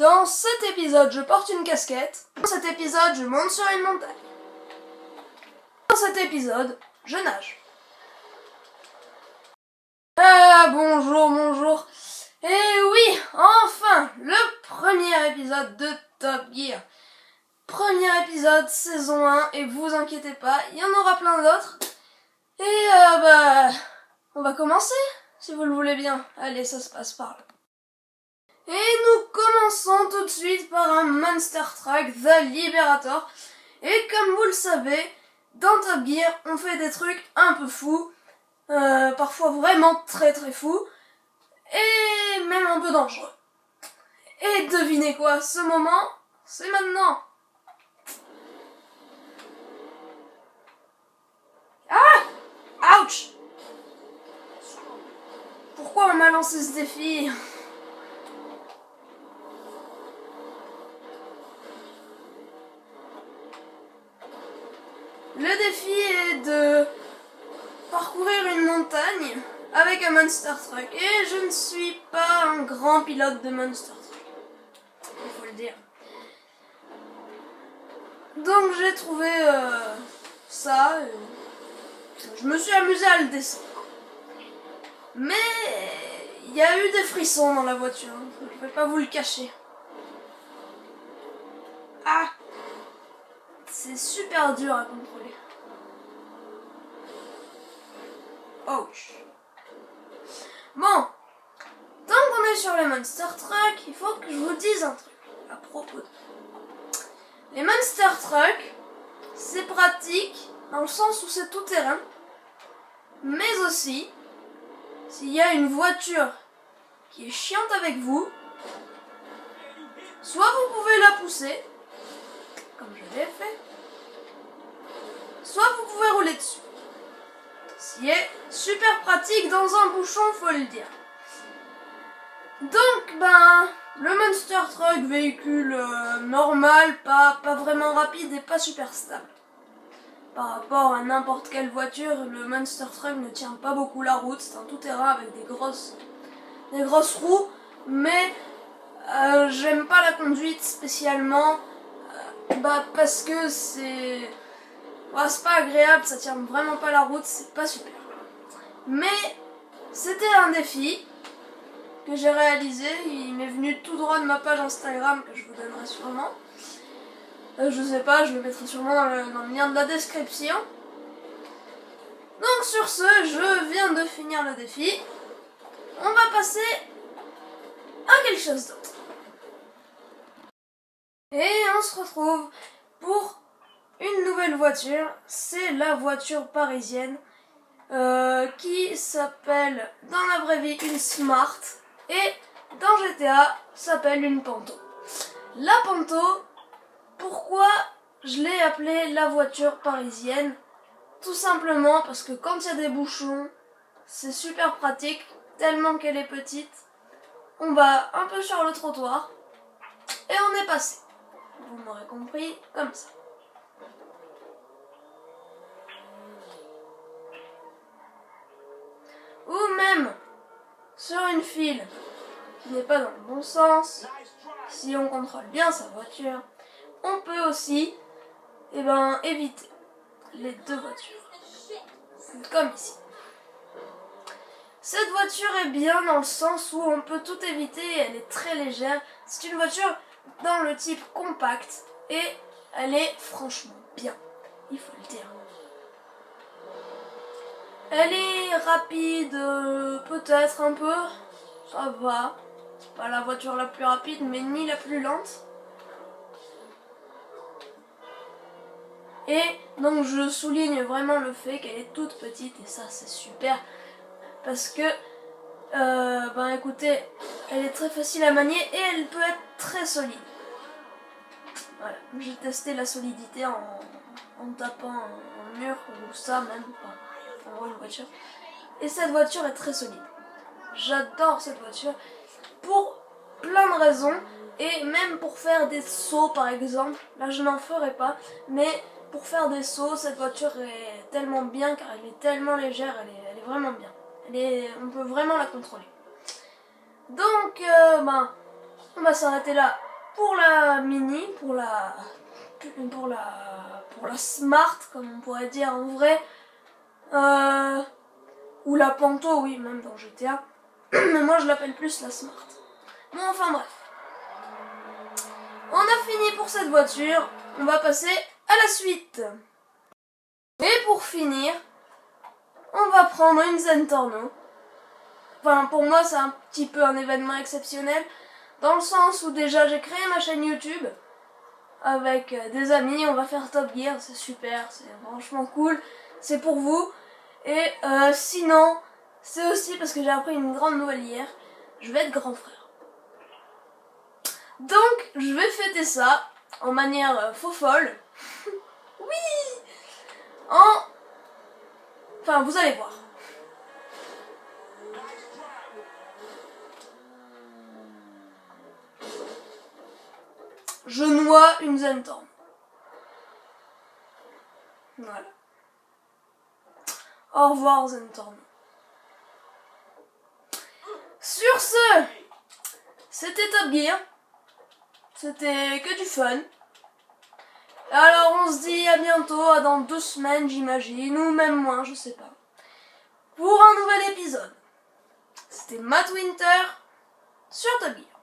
Dans cet épisode, je porte une casquette. Dans cet épisode, je monte sur une montagne. Dans cet épisode, je nage. Ah, bonjour. Et oui, enfin, le premier épisode de Top Gear. Premier épisode, saison 1, et vous inquiétez pas, il y en aura plein d'autres. Et on va commencer, si vous le voulez bien. Allez, ça se passe par là. Et nous commençons tout de suite par un Monster Truck, The Liberator. Et comme vous le savez, dans Top Gear, on fait des trucs un peu fous, parfois vraiment très fous, et même un peu dangereux. Et devinez quoi, ce moment, c'est maintenant. Ah! Ouch! Pourquoi on m'a lancé ce défi? Le défi est de parcourir une montagne avec un Monster Truck. Et je ne suis pas un grand pilote de Monster Truck, il faut le dire. Donc j'ai trouvé ça. Je me suis amusée à le descendre. Mais il y a eu des frissons dans la voiture. Je ne vais pas vous le cacher. Ah! C'est super dur à contrôler. Ouch. Bon, tant qu'on est sur les Monster Truck, il faut que je vous dise un truc à propos de... Les Monster Truck, c'est pratique dans le sens où c'est tout terrain, mais aussi, s'il y a une voiture qui est chiante avec vous, soit vous pouvez la pousser, comme je l'ai fait, soit vous pouvez rouler dessus. Ce qui est super pratique dans un bouchon, faut le dire. Donc, le Monster Truck, véhicule normal, pas vraiment rapide et pas super stable. Par rapport à n'importe quelle voiture, le Monster Truck ne tient pas beaucoup la route. C'est un tout-terrain avec des grosses roues, mais j'aime pas la conduite spécialement, parce que c'est pas agréable, ça tient vraiment pas la route, c'est pas super. Mais c'était un défi que j'ai réalisé, il m'est venu tout droit de ma page Instagram que je vous donnerai sûrement. Je sais pas, je le mettrai sûrement dans le lien de la description. Donc sur ce, je viens de finir le défi. On va passer à quelque chose d'autre. Et on se retrouve pour une nouvelle voiture. C'est la voiture parisienne qui s'appelle dans la vraie vie une Smart. Et dans GTA, s'appelle une Panto. La Panto, pourquoi je l'ai appelée la voiture parisienne? Tout simplement parce que quand il y a des bouchons, c'est super pratique, tellement qu'elle est petite. On va un peu sur le trottoir et on est passé. Vous m'aurez compris, comme ça. Ou même sur une file qui n'est pas dans le bon sens, si on contrôle bien sa voiture, on peut aussi éviter les deux voitures, comme ici. Cette voiture est bien dans le sens où on peut tout éviter, elle est très légère. C'est une voiture dans le type compact et elle est franchement bien, il faut le dire. Elle est rapide, peut-être un peu, ça va. C'est pas la voiture la plus rapide, mais ni la plus lente. Et donc je souligne vraiment le fait qu'elle est toute petite, et ça c'est super. Parce que, écoutez, elle est très facile à manier et elle peut être très solide. Voilà, j'ai testé la solidité en tapant un mur ou ça même, une voiture. Et cette voiture est très solide. J'adore cette voiture pour plein de raisons et même pour faire des sauts par exemple. Là je n'en ferai pas, mais pour faire des sauts, cette voiture est tellement bien car elle est tellement légère, elle est vraiment bien. On peut vraiment la contrôler. Donc, on va s'arrêter là pour la mini, pour la smart, comme on pourrait dire en vrai, ou la Panto, oui, même dans GTA, mais moi je l'appelle plus la smart. Bon, enfin bref. On a fini pour cette voiture, on va passer à la suite. Et pour finir, on va prendre une Zentorno. Enfin, pour moi, c'est un petit peu un événement exceptionnel, dans le sens où déjà j'ai créé ma chaîne YouTube avec des amis, on va faire Top Gear, c'est super, c'est franchement cool, c'est pour vous. Et sinon, c'est aussi parce que j'ai appris une grande nouvelle hier, je vais être grand frère. Donc, je vais fêter ça en manière faux folle. Oui! Enfin, vous allez voir. Je noie une Zentorno. Voilà. Au revoir Zentorno. Sur ce, c'était Top Gear. C'était que du fun. Alors on se dit à bientôt, dans 2 semaines j'imagine, ou même moins, je sais pas. Pour un nouvel épisode. C'était Matt Winter sur Top Gear.